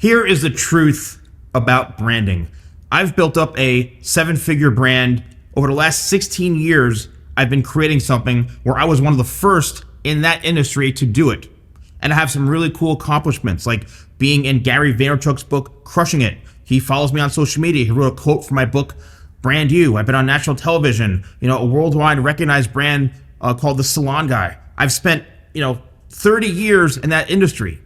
Here is the truth about branding. I've built up a 7-figure brand. Over the last 16 years, I've been creating something where I was one of the first in that industry to do it. And I have some really cool accomplishments, like being in Gary Vaynerchuk's book, Crushing It. He follows me on social media. He wrote a quote for my book, Brand You. I've been on national television, a worldwide recognized brand called The Salon Guy. I've spent, 30 years in that industry.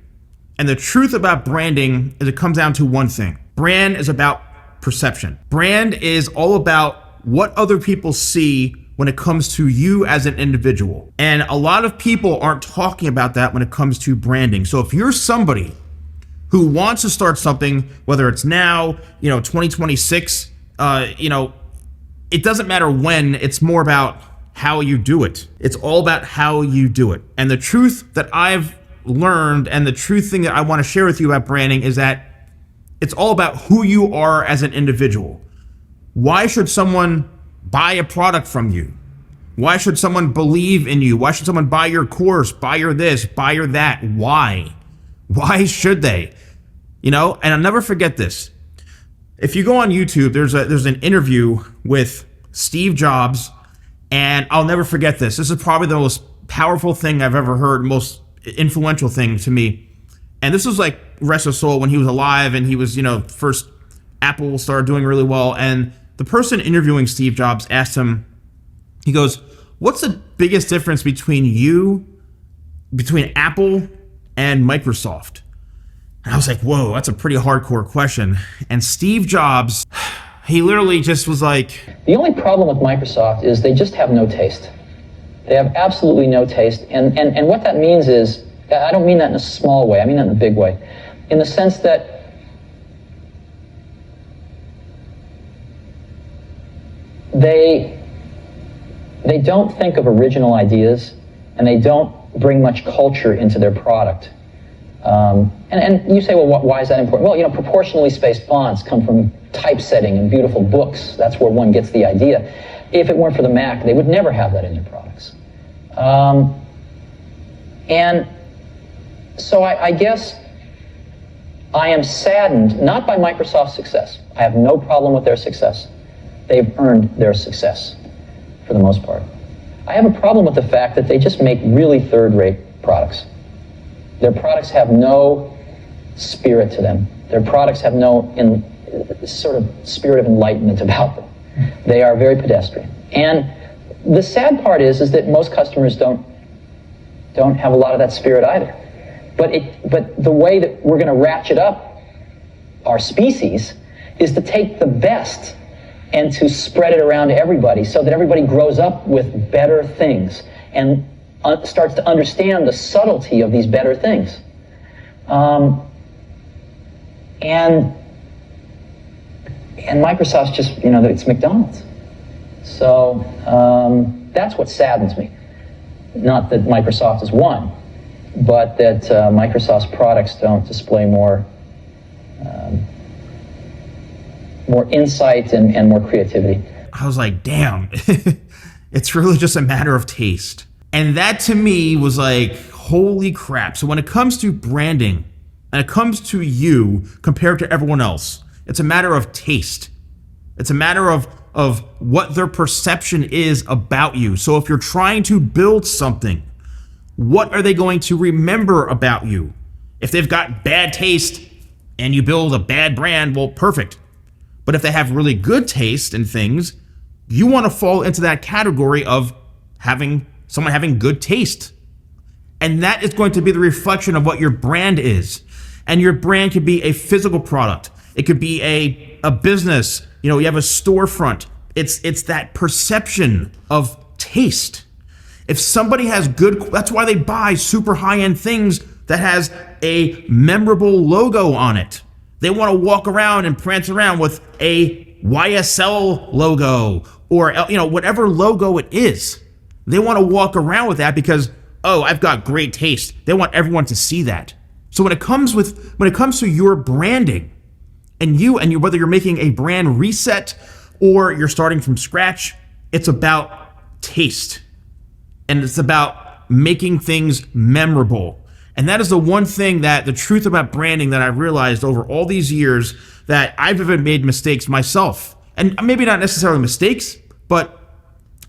And the truth about branding is it comes down to one thing. Brand is about perception. Brand is all about what other people see when it comes to you as an individual. And a lot of people aren't talking about that when it comes to branding. So if you're somebody who wants to start something, whether it's now, 2026, it doesn't matter when, it's more about how you do it. It's all about how you do it. And the truth that I've learned and the truth thing that I want to share with you about branding is that it's all about who you are as an individual. Why should someone buy a product from you? Why should someone believe in you? Why should someone buy your course, buy your this, buy your that? Why? Why should they? And I'll never forget this. If you go on YouTube, there's an interview with Steve Jobs, and I'll never forget this. This is probably the most powerful thing I've ever heard, most influential thing to me. And this was like rest his soul when he was alive, and he was, first Apple started doing really well. And the person interviewing Steve Jobs asked him, he goes, what's the biggest difference between Apple and Microsoft? And I was like, whoa, that's a pretty hardcore question. And Steve Jobs, he literally just was like, the only problem with Microsoft is they just have no taste. They have absolutely no taste. And what that means is, I don't mean that in a small way, I mean that in a big way. In the sense that they don't think of original ideas, and they don't bring much culture into their product. And you say, well, why is that important? Well, proportionally spaced fonts come from typesetting and beautiful books. That's where one gets the idea. If it weren't for the Mac, they would never have that in their products. And so I guess I am saddened, not by Microsoft's success. I have no problem with their success. They've earned their success, for the most part. I have a problem with the fact that they just make really third-rate products. Their products have no spirit to them. Their products have no sort of spirit of enlightenment about them. They are very pedestrian. And the sad part is that most customers don't have a lot of that spirit either. But the way that we're going to ratchet up our species is to take the best and to spread it around to everybody so that everybody grows up with better things and starts to understand the subtlety of these better things. And Microsoft's just, it's McDonald's. So that's what saddens me. Not that Microsoft has won, but that Microsoft's products don't display more insight and more creativity. I was like, damn, it's really just a matter of taste. And that to me was like, holy crap. So when it comes to branding, and it comes to you compared to everyone else, it's a matter of taste. It's a matter of what their perception is about you. So if you're trying to build something, what are they going to remember about you? If they've got bad taste and you build a bad brand, well, perfect. But if they have really good taste in things, you want to fall into that category of someone having good taste. And that is going to be the reflection of what your brand is. And your brand could be a physical product. It could be a business. You have a storefront. It's that perception of taste. If somebody has that's why they buy super high-end things that has a memorable logo on it. They want to walk around and prance around with a YSL logo or whatever logo it is. They want to walk around with that because, oh, I've got great taste. They want everyone to see that. So when it comes to your branding, and whether you're making a brand reset or you're starting from scratch, it's about taste. And it's about making things memorable. And that is the one thing that the truth about branding that I've realized over all these years, that I've even made mistakes myself. And maybe not necessarily mistakes, but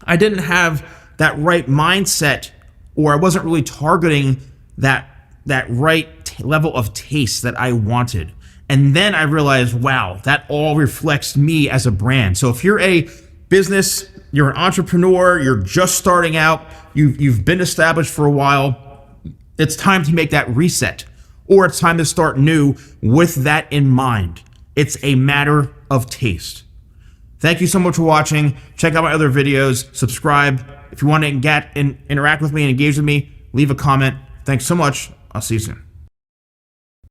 I didn't have that right mindset, or I wasn't really targeting that right level of taste that I wanted. And then I realized, wow, that all reflects me as a brand. So if you're a business, you're an entrepreneur, you're just starting out, you've been established for a while, it's time to make that reset, or it's time to start new with that in mind. It's a matter of taste. Thank you so much for watching. Check out my other videos, subscribe. If you want to interact with me and engage with me, leave a comment. Thanks so much. I'll see you soon.